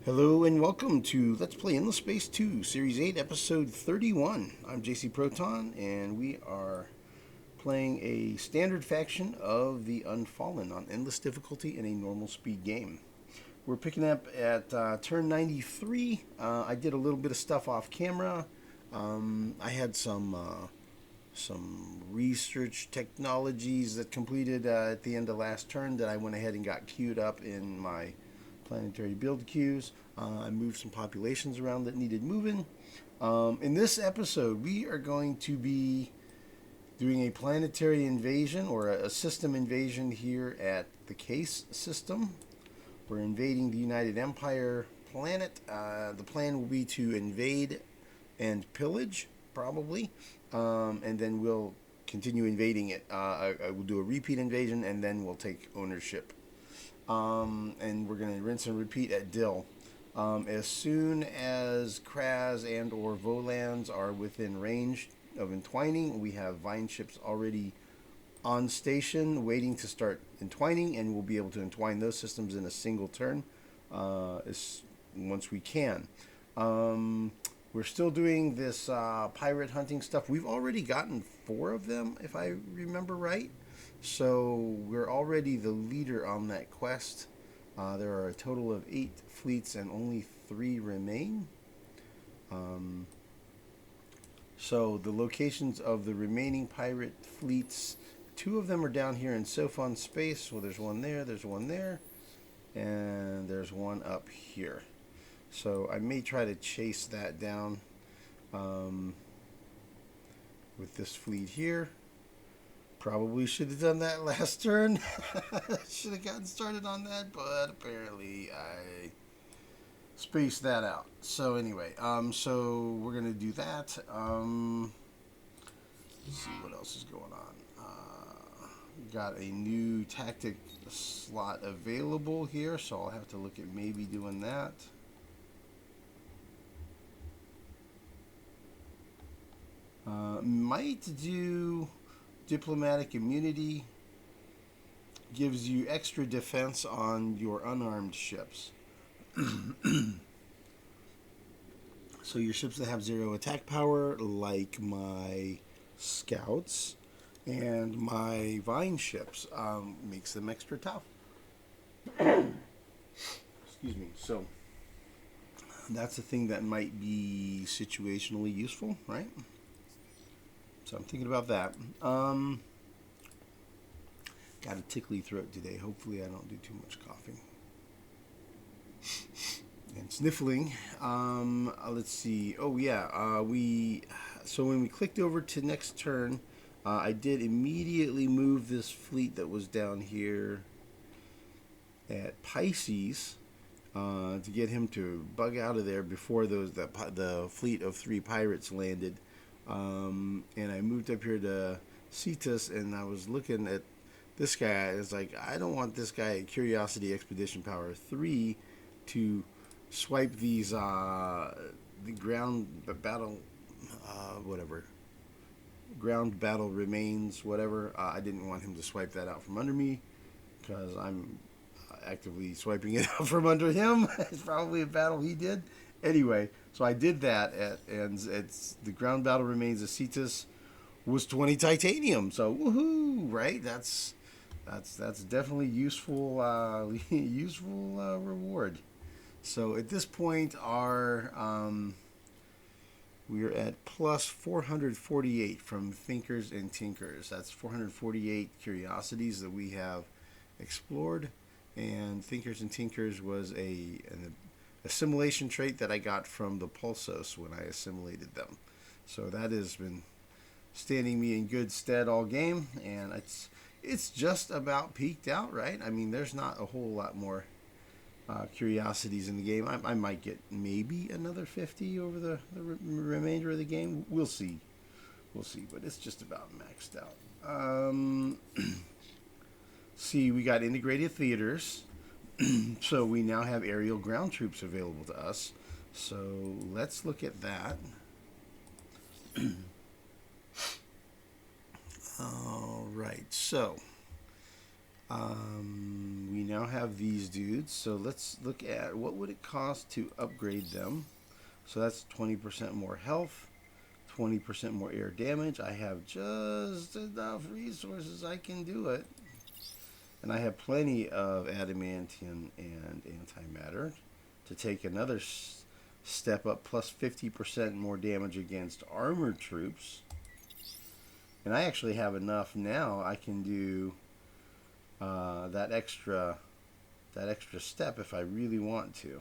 Hello and welcome to Let's Play Endless Space 2, Series 8, Episode 31. I'm JC Proton, and we are playing a standard faction of the Unfallen on endless difficulty in a normal speed game. We're picking up at turn 93. I did a little bit of stuff off camera. I had some research technologies that completed at the end of last turn that I went ahead and got queued up in my planetary build queues. I moved some populations around that needed moving. In this episode, we are going to be doing a planetary invasion or a system invasion here at the Case system. We're invading the United Empire planet. The plan will be to invade and pillage, probably, and then we'll continue invading it. I will do a repeat invasion, and then we'll take ownership. And we're going to rinse and repeat at Dill. As soon as Cravers and or Volans are within range of entwining, we have vine ships already on station waiting to start entwining, and we'll be able to entwine those systems in a single turn once we can. We're still doing this pirate hunting stuff. We've already gotten 4 of them, if I remember right. So we're already the leader on that quest. There are a total of 8 fleets and only 3 remain. So the locations of the remaining pirate fleets, 2 of them are down here in Sophon space. Well, there's one there, and there's one up here. So I may try to chase that down with this fleet here. Probably should have done that last turn. Should have gotten started on that, but apparently I spaced that out. So anyway, so we're gonna do that. Let's see what else is going on. Got a new tactic slot available here, so I'll have to look at maybe doing that. Might do diplomatic immunity. Gives you extra defense on your unarmed ships. So your ships that have 0 attack power, like my scouts and my vine ships, makes them extra tough. Excuse me. So that's a thing that might be situationally useful, right? So I'm thinking about that. Got a tickly throat today. Hopefully I don't do too much coughing and sniffling. Let's see. Oh yeah. So when we clicked over to next turn, I did immediately move this fleet that was down here at Pisces to get him to bug out of there before the fleet of 3 pirates landed. And I moved up here to Cetus, and I was looking at this guy. It's like, I don't want this guy at Curiosity Expedition Power 3 to swipe these the ground battle ground battle remains, whatever. I didn't want him to swipe that out from under me, because I'm actively swiping it out from under him. It's probably a battle he did. Anyway, so I did that, and it's the ground battle remains of Cetus was 20 titanium. So woohoo, right? That's definitely useful useful reward. So at this point, we're at plus 448 from Thinkers and Tinkers. That's 448 curiosities that we have explored, and Thinkers and Tinkers was an assimilation trait that I got from the Pulsos when I assimilated them. So that has been standing me in good stead all game, and it's just about peaked out, right? I mean, there's not a whole lot more curiosities in the game. I might get maybe another 50 over the remainder of the game. We'll see, but it's just about maxed out. See, we got integrated theaters. So we now have aerial ground troops available to us. So let's look at that. All right. So We now have these dudes, so let's look at what would it cost to upgrade them. So that's 20% more health, 20% more air damage. I have just enough resources, I can do it. And I have plenty of adamantium and antimatter to take another step up, plus 50% more damage against armored troops. And I actually have enough now. I can do that extra step if I really want to.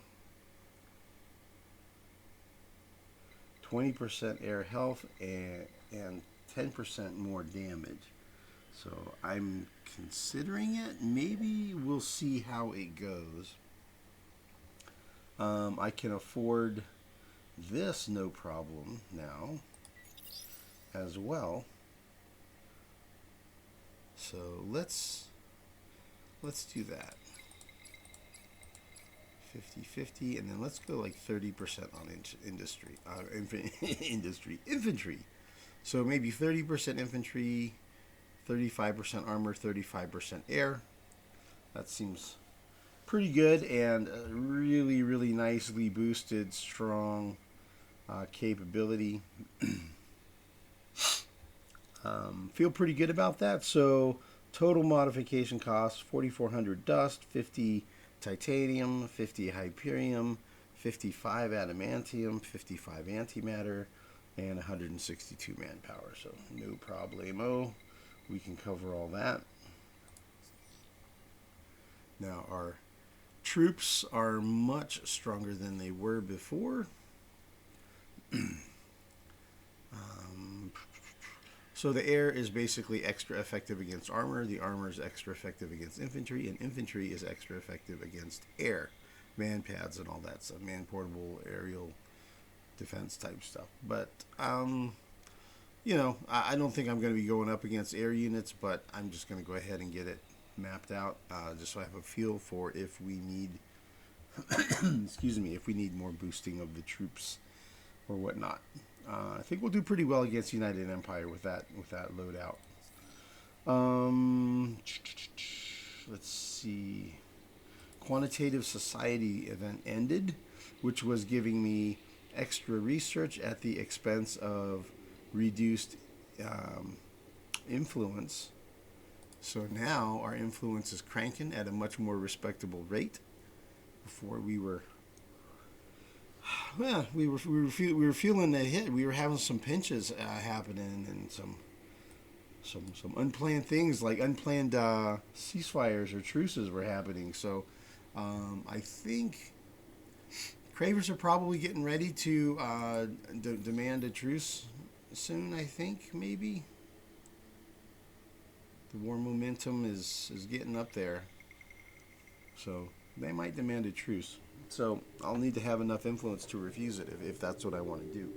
20% air health and 10% more damage. So I'm considering it. Maybe we'll see how it goes. I can afford this no problem now as well. So let's do that. 50-50, and then let's go like 30% on infantry. So maybe 30% infantry, 35% armor, 35% air. That seems pretty good, and really, really nicely boosted, strong capability. Feel pretty good about that. So total modification cost 4,400 dust, 50 titanium, 50 hyperium, 55 adamantium, 55 antimatter, and 162 manpower. So no problemo. We can cover all that. Now our troops are much stronger than they were before. So the air is basically extra effective against armor, the armor is extra effective against infantry, and infantry is extra effective against air, man pads and all that stuff, man portable aerial defense type stuff. But, you know, I don't think I'm going to be going up against air units, but I'm just going to go ahead and get it mapped out, just so I have a feel for if we need, excuse me, if we need more boosting of the troops or whatnot. I think we'll do pretty well against United Empire with that loadout. Let's see. Quantitative Society event ended, which was giving me extra research at the expense of reduced influence. So now our influence is cranking at a much more respectable rate. Before we were, well, we were feeling the hit. We were having some pinches happening, and some unplanned things, like unplanned ceasefires or truces were happening. So I think Cravers are probably getting ready to demand a truce soon. I think maybe the war momentum is getting up there, so they might demand a truce. So I'll need to have enough influence to refuse it if that's what I want to do.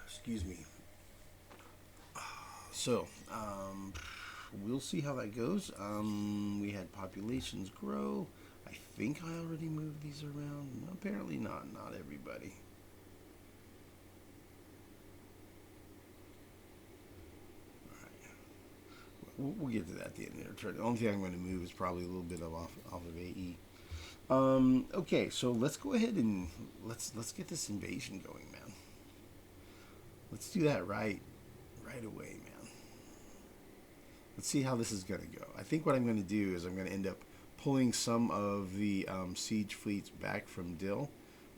Excuse me. So we'll see how that goes. We had populations grow. I think I already moved these around. No, apparently not. Not everybody. We'll get to that at the end of the turn. The only thing I'm going to move is probably a little bit off of AE. Okay, so let's go ahead and let's get this invasion going, man. Let's do that right away, man. Let's see how this is going to go. I think what I'm going to do is I'm going to end up pulling some of the siege fleets back from Dill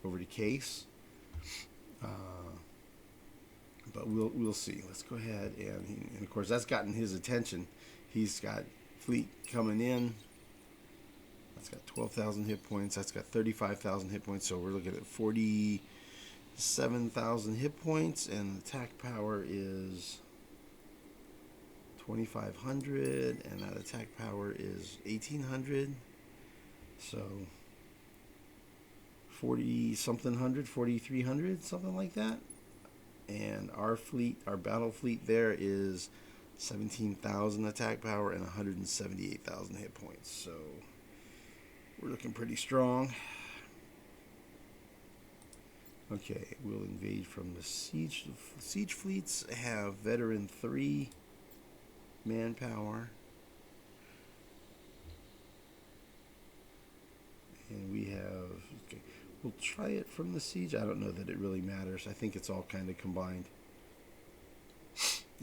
over to Case. But we'll see. Let's go ahead and of course that's gotten his attention. He's got fleet coming in. That's got 12,000 hit points. That's got 35,000 hit points. So we're looking at 47,000 hit points, and attack power is 2,500, and that attack power is 1,800. So 4,300, something like that. And our fleet, our battle fleet there is 17,000 attack power and 178,000 hit points. So we're looking pretty strong. Okay, we'll invade from the siege. Siege fleets have veteran 3 manpower. And we have, okay, we'll try it from the siege. I don't know that it really matters. I think it's all kind of combined.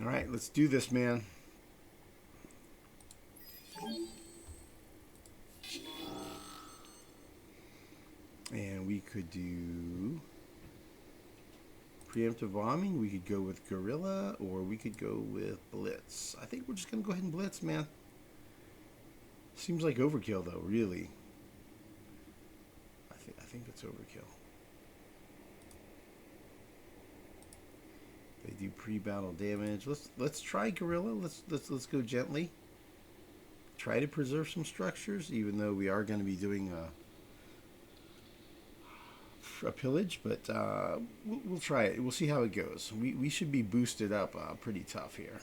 All right, let's do this, man. And we could do preemptive bombing. We could go with guerrilla, or we could go with blitz. I think we're just going to go ahead and blitz, man. Seems like overkill, though, really. I think it's overkill. They do pre-battle damage. Let's try guerrilla. Let's go gently. Try to preserve some structures, even though we are going to be doing a pillage, but we'll try it. We'll see how it goes. We should be boosted up pretty tough here.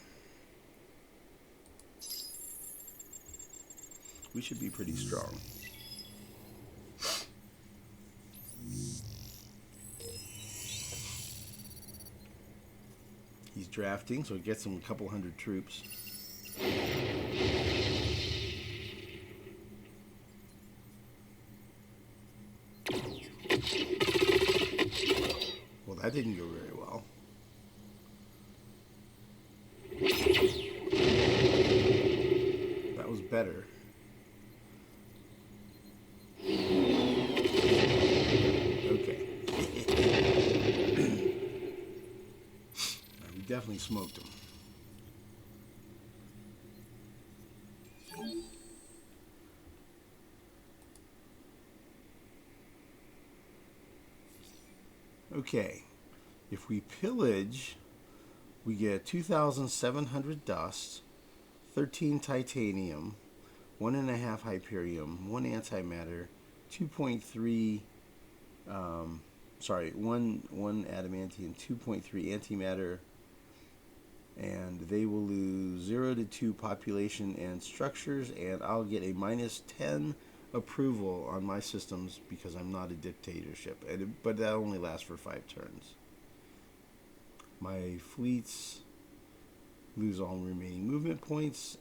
We should be pretty strong. He's drafting, so it gets him a couple hundred troops. Well, that didn't go very well. That was better. Okay. We definitely smoked him. Okay, if we pillage, we get 2,700 dust, 13 titanium, 1.5 hyperium, 1 antimatter, 2.3, one adamantium, 2.3 antimatter, and they will lose 0 to 2 population and structures, and I'll get a -10 approval on my systems because I'm not a dictatorship, but that only lasts for 5 turns. My fleets lose all remaining movement points,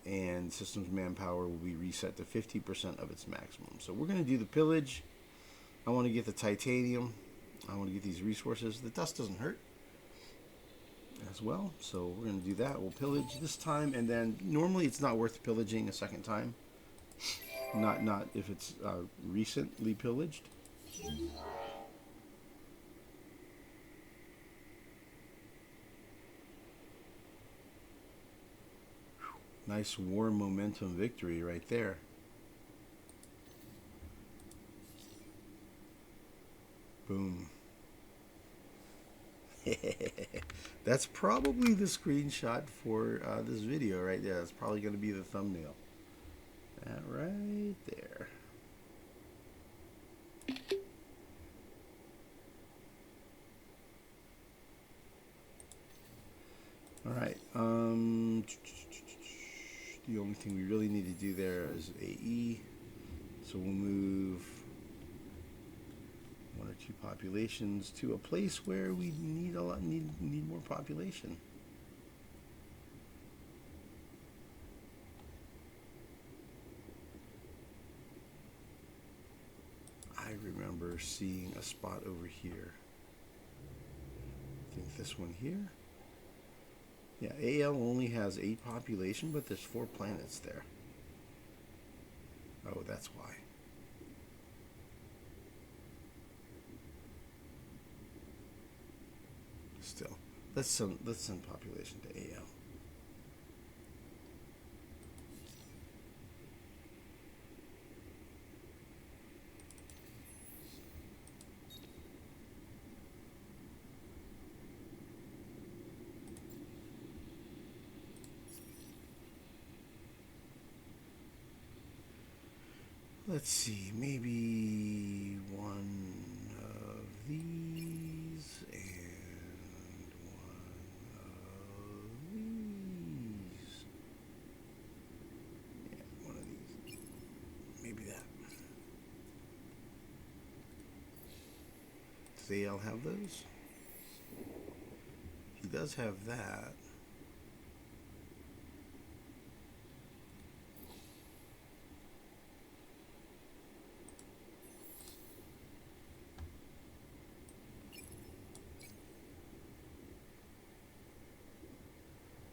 and systems manpower will be reset to 50% of its maximum. So we're going to do the pillage. I want to get the titanium. I want to get these resources. The dust doesn't hurt as well, so we're going to do that. We'll pillage this time, and then normally it's not worth pillaging a second time. Not if it's recently pillaged. Nice war momentum victory right there. Boom. That's probably the screenshot for this video right there. That's probably going to be the thumbnail. That right there. All right. The only thing we really need to do there is AE. So we'll move 1 or 2 populations to a place where we need need more population. I remember seeing a spot over here. I think this one here. Yeah, AL only has 8 population, but there's 4 planets there. Oh, that's why. Still, let's send population to AL. Let's see, maybe one of these and one of these. Yeah, one of these. Maybe that. Does they all have those? He does have that.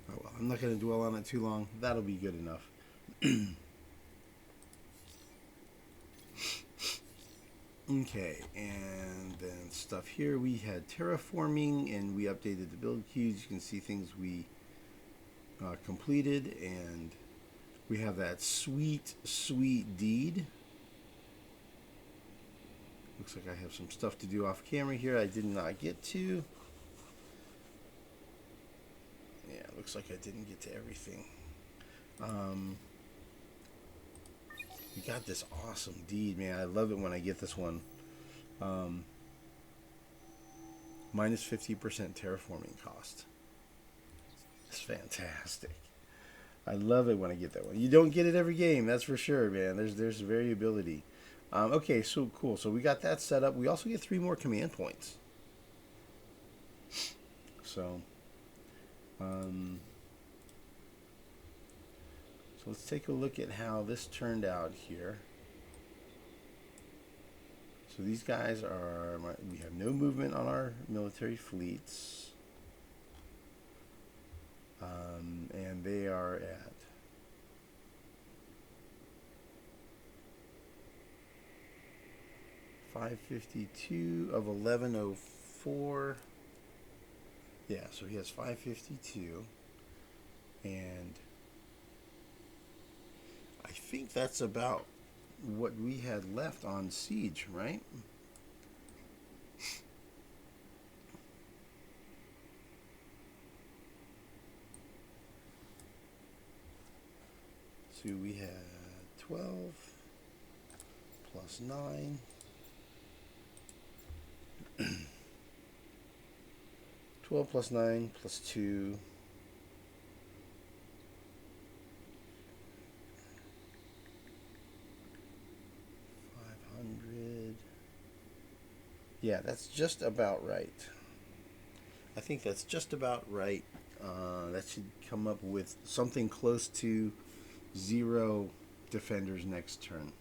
Oh well, I'm not going to dwell on it too long. That'll be good enough. Okay, and then stuff here, we had terraforming, and we updated the build queues. You can see things we completed, and we have that sweet, sweet deed. Looks like I have some stuff to do off camera here I did not get to. Yeah, looks like I didn't get to everything. We got this awesome deed, man. I love it when I get this one. Minus 50% terraforming cost. It's fantastic. I love it when I get that one. You don't get it every game, that's for sure, man. There's variability. Okay, so cool. So we got that set up. We also get 3 more command points. So, let's take a look at how this turned out here. So these guys are, we have no movement on our military fleets. And they are at .552 of 1104. Yeah, so he has 552. And I think that's about what we had left on siege, right? So we had 12 plus 9. 12 plus 9 plus 2. Yeah, that's just about right. I think that's just about right. That should come up with something close to 0 defenders next turn.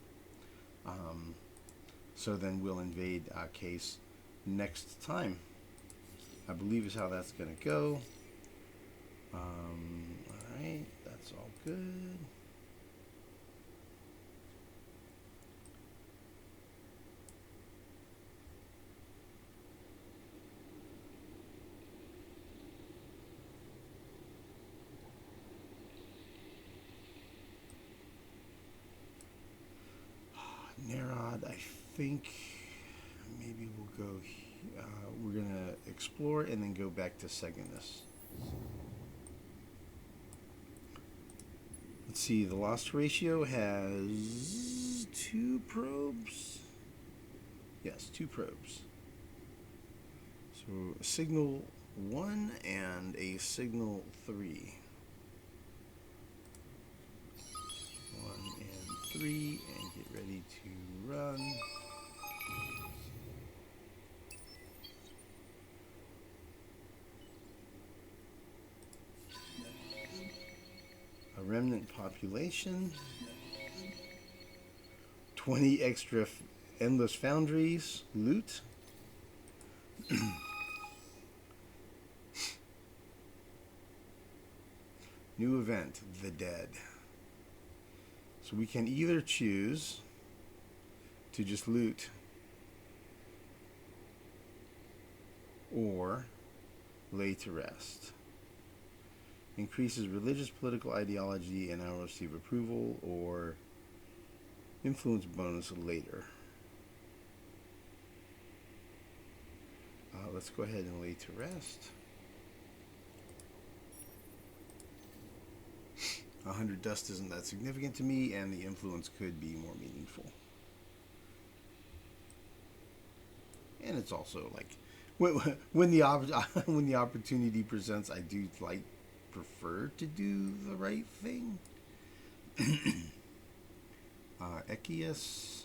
So then we'll invade case next time, I believe is how that's going to go. Alright, that's all good. Narod, I think maybe we'll go, we're going to explore and then go back to Segonus. Let's see, the lost ratio has 2 probes. Yes, 2 probes. So a signal 1 and a signal 3. 1 and 3, and get ready to run. A remnant population. 20 extra endless foundries. Loot. New event, the dead. So we can either choose to just loot or lay to rest. Increases religious political ideology and I'll receive approval or influence bonus later. Let's go ahead and lay to rest. 100 dust isn't that significant to me, and the influence could be more meaningful. And it's also like when the opportunity presents, I do prefer to do the right thing. Echius.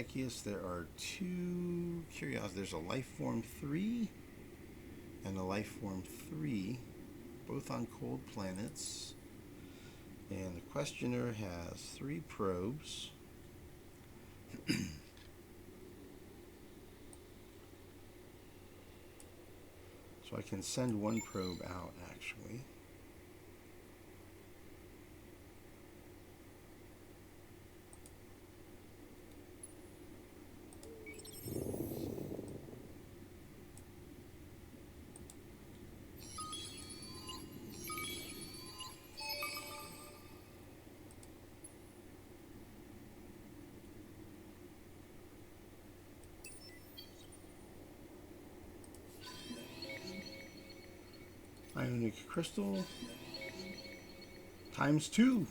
Echius, there are 2 curiosities. There's a life form 3 and a life form 3, both on cold planets. And the questioner has 3 probes. So I can send 1 probe out, actually. Ionic crystal times 2.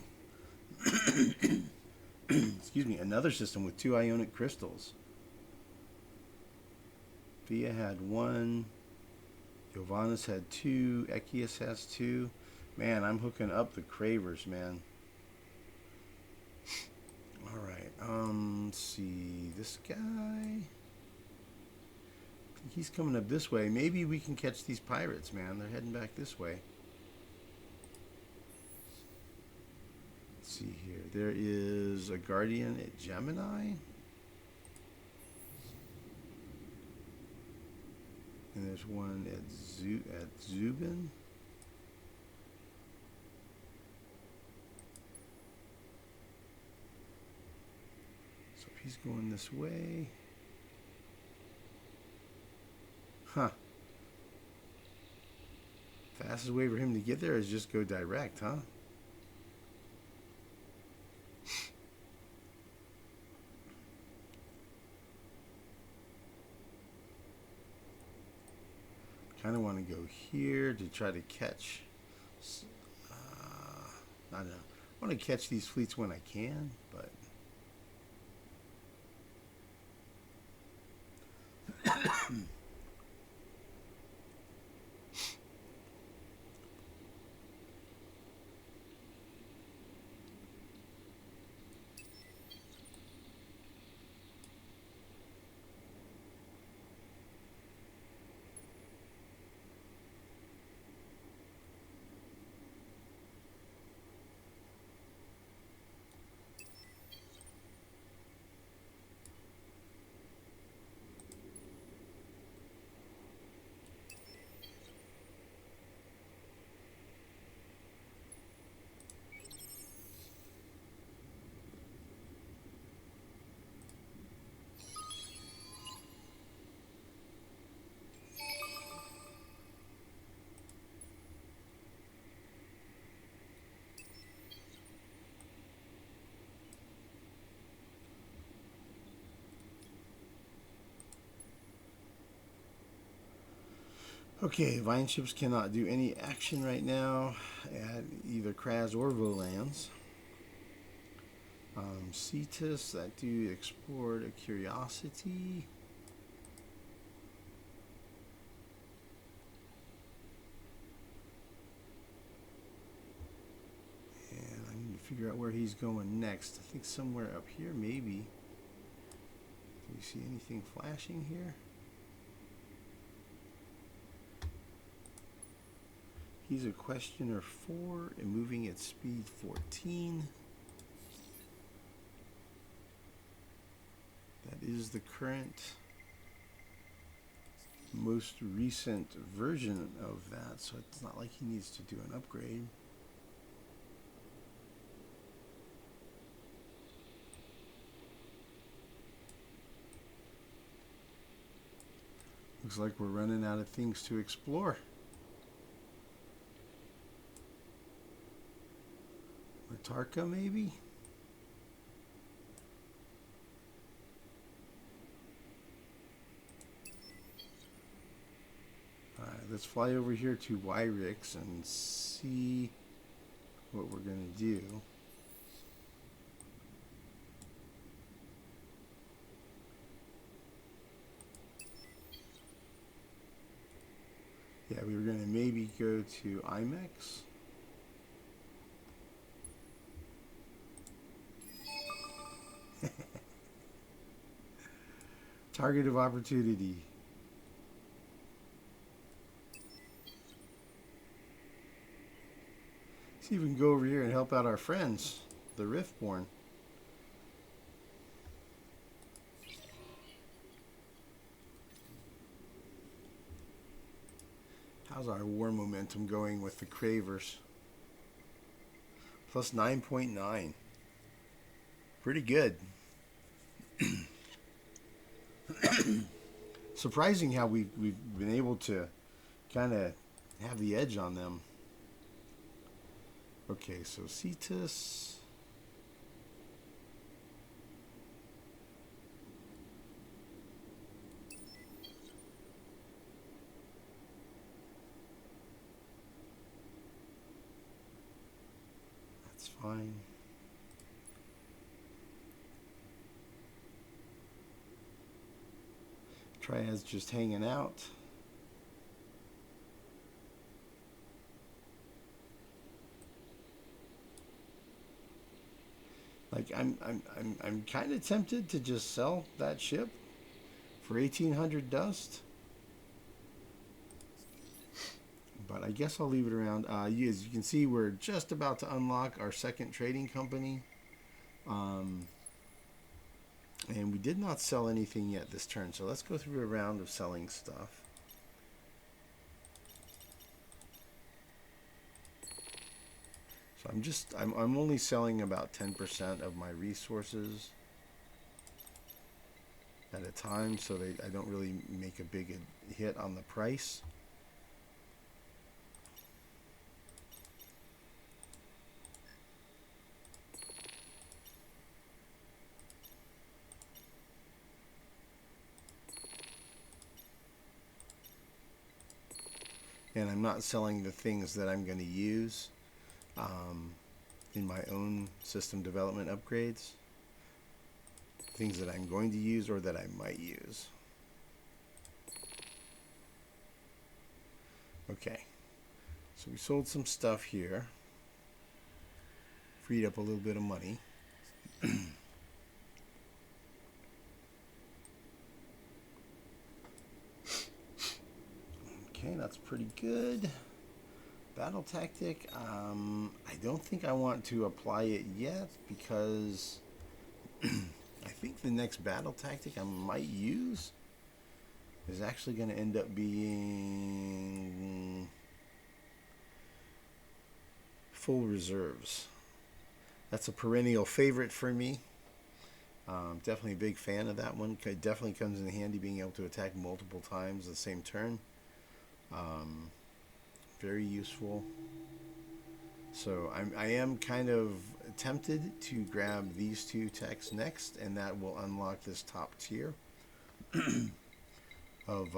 Excuse me, another system with 2 ionic crystals. Via had 1, Giovannis had 2, Echius has 2. Man, I'm hooking up the Cravers, man. Alright, let's see, this guy, he's coming up this way. Maybe we can catch these pirates, man. They're heading back this way. Let's see here. There is a Guardian at Gemini. And there's one at Zubin. So if he's going this way. Huh. Fastest way for him to get there is just go direct, huh? Kind of want to go here to try to catch. I don't know. I want to catch these fleets when I can, but. Okay, Vine ships cannot do any action right now at either Kraz or Volans. Cetus, that dude explored a curiosity. And I need to figure out where he's going next. I think somewhere up here, maybe. Do you see anything flashing here? He's a questioner 4 and moving at speed 14. That is the current, most recent version of that, so it's not like he needs to do an upgrade. Looks like we're running out of things to explore. Tarka, maybe? Alright, let's fly over here to Wyrix and see what we're going to do. Yeah, we were going to maybe go to IMEX. Target of opportunity. See if we can go over here and help out our friends, the Riftborn. How's our war momentum going with the Cravers? Plus 9.9. Pretty good. Surprising how we've been able to kind of have the edge on them. Okay, so Cetus. That's fine. Triad's just hanging out. Like I'm kind of tempted to just sell that ship for 1,800 dust, but I guess I'll leave it around. As you can see, we're just about to unlock our second trading company, and we did not sell anything yet this turn. So let's go through a round of selling stuff. So I'm only selling about 10% of my resources at a time, so I don't really make a big hit on the price. And I'm not selling the things that I'm going to use in my own system development upgrades. Things that I'm going to use or that I might use. Okay, so we sold some stuff here. Freed up a little bit of money. Okay, that's pretty good. Battle tactic, I don't think I want to apply it yet because I think the next battle tactic I might use is actually going to end up being full reserves. That's a perennial favorite for me. Definitely a big fan of that one. It definitely comes in handy being able to attack multiple times the same turn. Very useful. So I am kind of tempted to grab these two techs next, and that will unlock this top tier of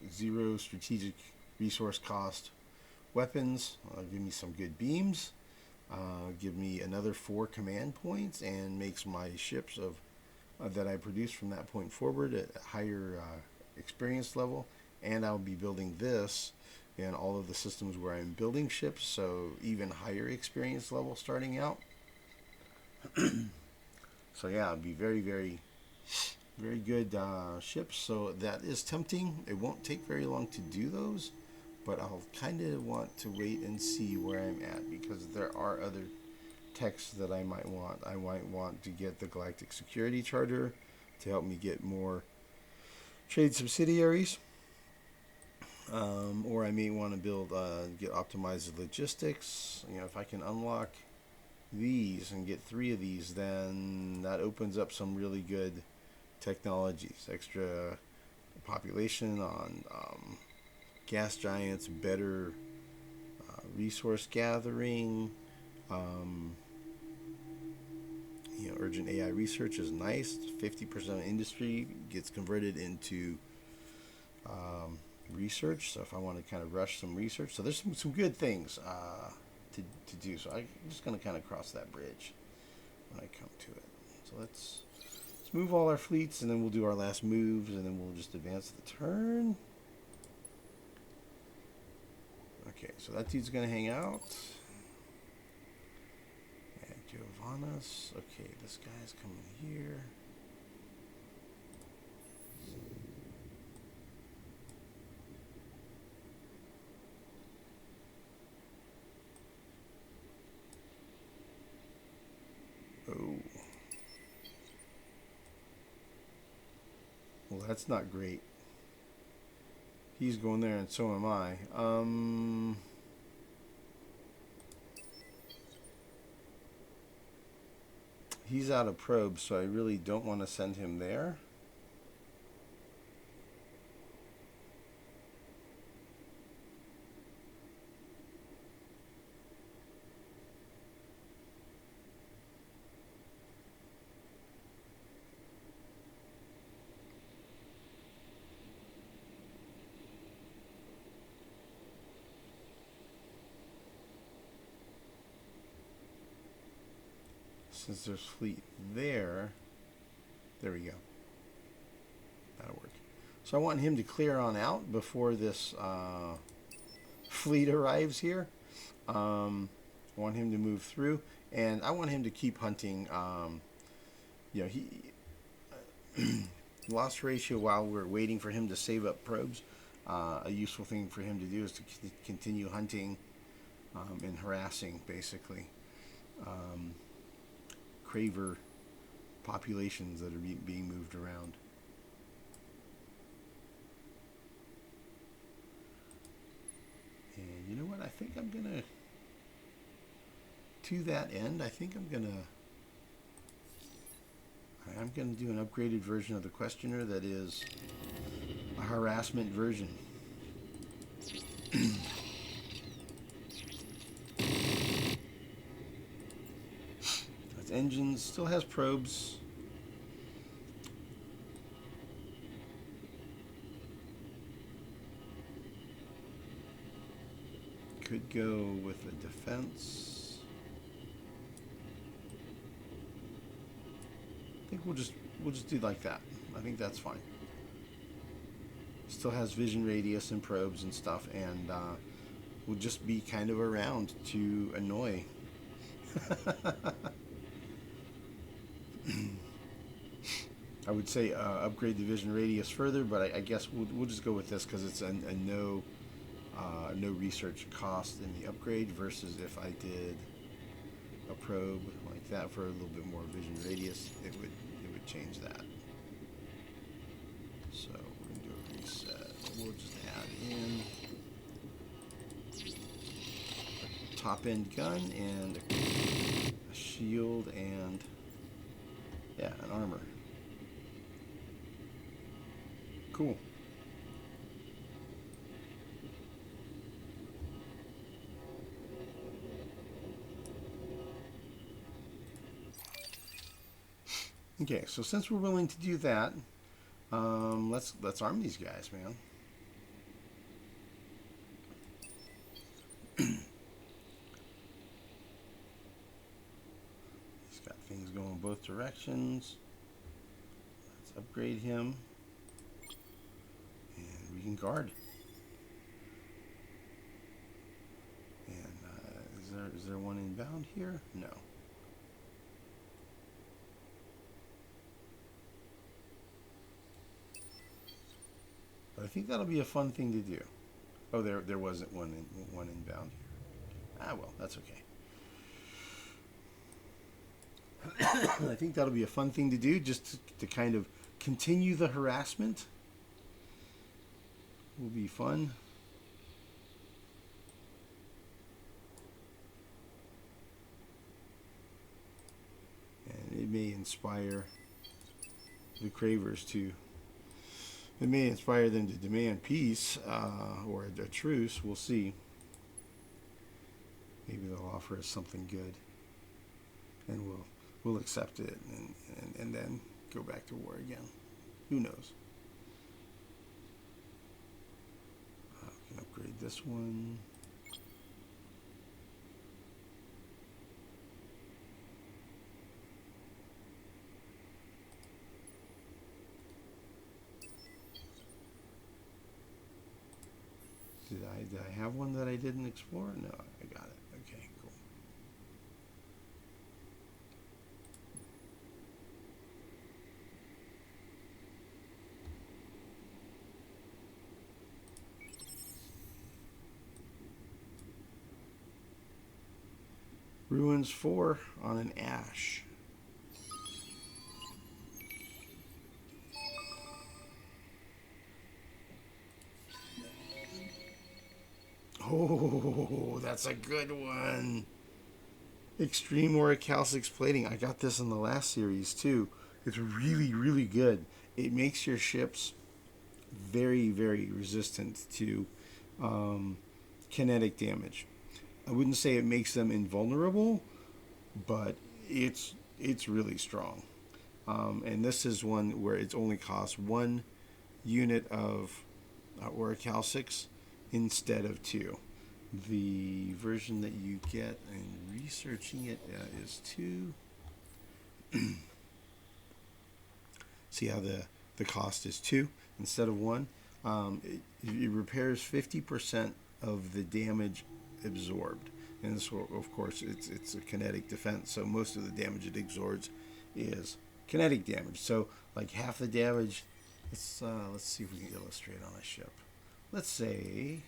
0 strategic resource cost weapons. Give me some good beams. Give me another 4 command points, and makes my ships that I produce from that point forward at a higher experience level. And I'll be building this in all of the systems where I'm building ships, so even higher experience level starting out. So yeah, it'll be very, very, very good ships. So that is tempting. It won't take very long to do those, but I'll kind of want to wait and see where I'm at, because there are other techs that I might want. I might want to get the Galactic Security Charter to help me get more trade subsidiaries. Or I may want to build, get optimized logistics. You know, if I can unlock these and get 3 of these, then that opens up some really good technologies. Extra population on gas giants, better resource gathering. You know, urgent AI research is nice. 50% of industry gets converted into research. So if I want to kind of rush some research, so there's some good things to do. So I'm just going to kind of cross that bridge when I come to it. So let's move all our fleets, and then we'll do our last moves, and then we'll just advance the turn. Okay, so that dude's going to hang out. And Giovanna's. Okay, this guy's coming here. that's not great. He's going there, and so am I. He's out of probes, so I really don't want to send him there. Since there's fleet there we go. That'll work. So I want him to clear on out before this fleet arrives here. I want him to move through, and I want him to keep hunting. You know, he loss ratio while we're waiting for him to save up probes. A useful thing for him to do is to continue hunting and harassing, basically. Craver populations that are being moved around. And you know what? I think I'm gonna, to that end, I think I'm gonna do an upgraded version of the questioner that is a harassment version. Engines still has probes. Could go with a defense. I think we'll just do like that. I think that's fine. Still has vision radius and probes and stuff, and will just be kind of around to annoy. I would say upgrade the vision radius further, but I guess we'll just go with this because it's a no research cost in the upgrade versus if I did a probe like that for a little bit more vision radius, it would change that. So we're gonna do a reset. We'll just add in a top end gun and a shield and an armor. Cool. Okay, so since we're willing to do that, let's arm these guys, man. He's got things going both directions. Let's upgrade him. We can guard. And is there one inbound here? No. But I think that'll be a fun thing to do. Oh, there wasn't one inbound here. Ah, well, that's okay. I think that'll be a fun thing to do, just to kind of continue the harassment. Will be fun. And it may inspire the Cravers to, it may inspire them to demand peace or a truce. We'll see. Maybe they'll offer us something good, and we'll accept it and then go back to war again. Who knows? Upgrade this one. Did I have one that I didn't explore? No, I got it. Okay, cool. Ruins 4 on an ash. Oh, that's a good one. Extreme Oricalcix plating. I got this in the last series too. It's really, really good. It makes your ships very, very resistant to kinetic damage. I wouldn't say it makes them invulnerable, but it's really strong. And this is one where it's only costs 1 unit of Oricalcix instead of 2. The version that you get in researching it is 2. See how the cost is 2 instead of 1. It repairs 50% of the damage absorbed. And this, of course, it's a kinetic defense, so most of the damage it absorbs is kinetic damage. So like half the damage. Let's see if we can illustrate on a ship. Let's say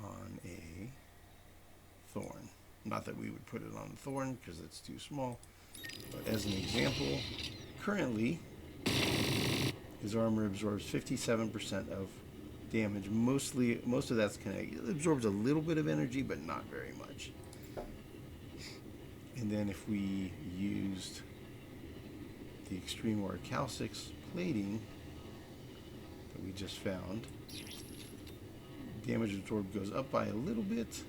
on a Thorn. Not that we would put it on a Thorn because it's too small. But as an example, currently his armor absorbs 57% of damage. Most of that's kinetic. It absorbs a little bit of energy, but not very much. And then if we used the Extreme Oricalcix plating that we just found, damage absorbed goes up by a little bit,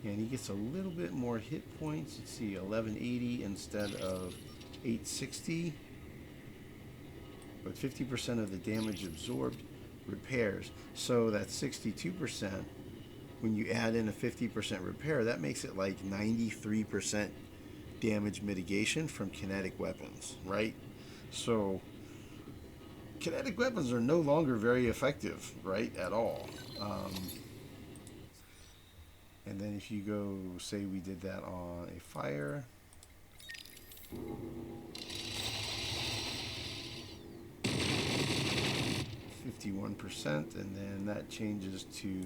and he gets a little bit more hit points. Let's see, 1180 instead of 860, but 50% of the damage absorbed repairs. So that's 62%. When you add in a 50% repair, that makes it like 93% damage mitigation from kinetic weapons, right? So kinetic weapons are no longer very effective, right, at all. And then if you go, say we did that on a fire, 51%, and then that changes to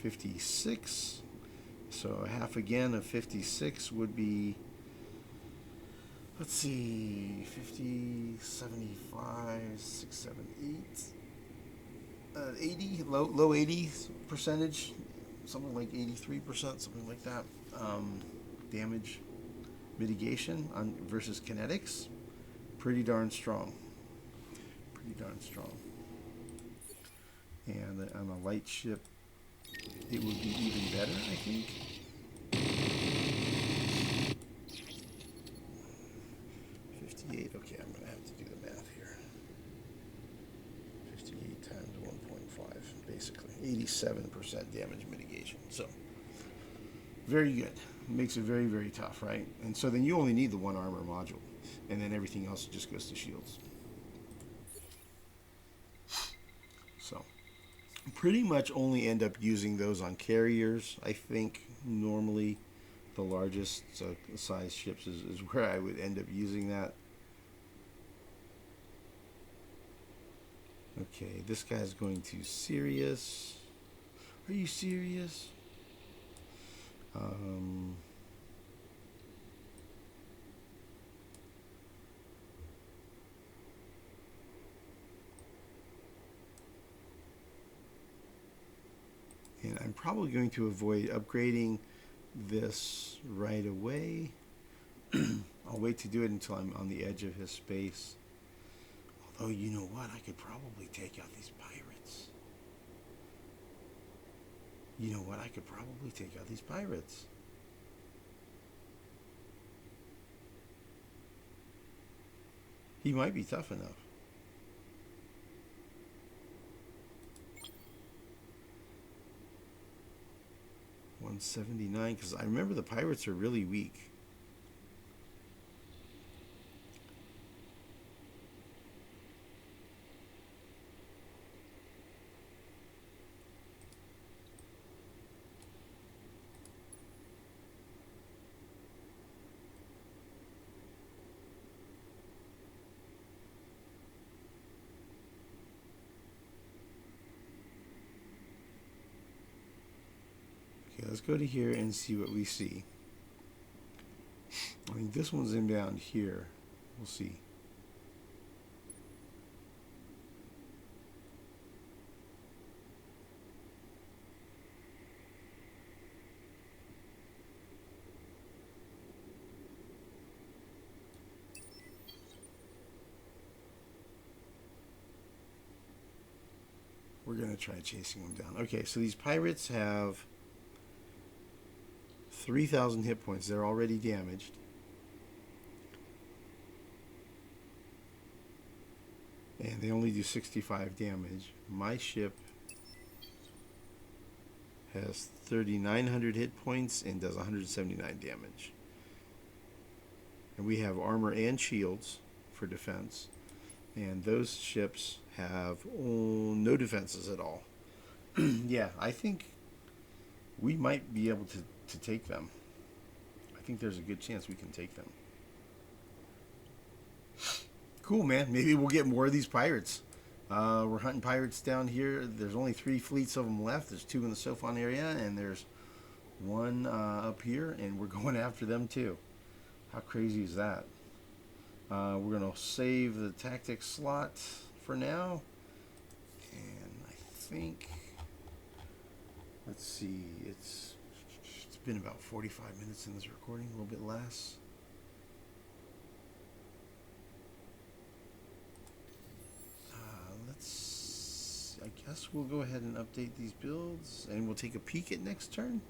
56. So half again of 56 would be, let's see, 50, 75, 6, 7, 8, 80, low 80s percentage, something like 83%, something like that. Damage mitigation on versus kinetics, pretty darn strong. Pretty darn strong. And on a light ship, it would be even better, I think. 58. Okay, I'm going to have to do the math here. 58 times 1.5, basically 87% damage mitigation. So very good. Makes it very, very tough, right? And so then you only need the 1 armor module, and then everything else just goes to shields. So pretty much only end up using those on carriers. I think normally the largest size ships is where I would end up using that. Okay, this guy's going to Sirius. Are you serious? And I'm probably going to avoid upgrading this right away. I'll wait to do it until I'm on the edge of his space. Although, you know what? I could probably take out these pirates. You know what? I could probably take out these pirates. He might be tough enough. $179, because I remember the pirates are really weak. Let's go to here and see what we see. I think this one's inbound here. We'll see. going to try chasing them down. Okay, so these pirates have 3,000 hit points. They're already damaged. And they only do 65 damage. My ship has 3,900 hit points and does 179 damage. And we have armor and shields for defense. And those ships have no defenses at all. Yeah, I think we might be able to take them. I think there's a good chance we can take them. Cool, man. Maybe we'll get more of these pirates. We're hunting pirates down here. There's only 3 fleets of them left. There's 2 in the Sofon area, and there's 1 up here, and we're going after them too. How crazy is that? We're going to save the tactics slot for now. And I think, let's see, it's been about 45 minutes in this recording, a little bit less. I guess we'll go ahead and update these builds, and we'll take a peek at next turn.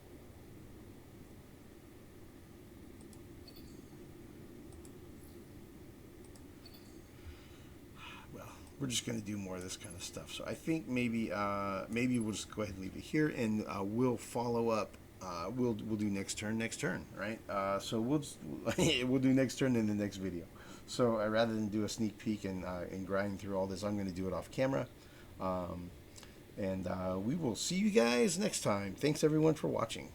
Well, we're just going to do more of this kind of stuff. So I think maybe we'll just go ahead and leave it here, and we'll follow up. We'll do next turn, right? So we'll do next turn in the next video. So rather than do a sneak peek and grind through all this, I'm going to do it off camera. And we will see you guys next time. Thanks everyone for watching.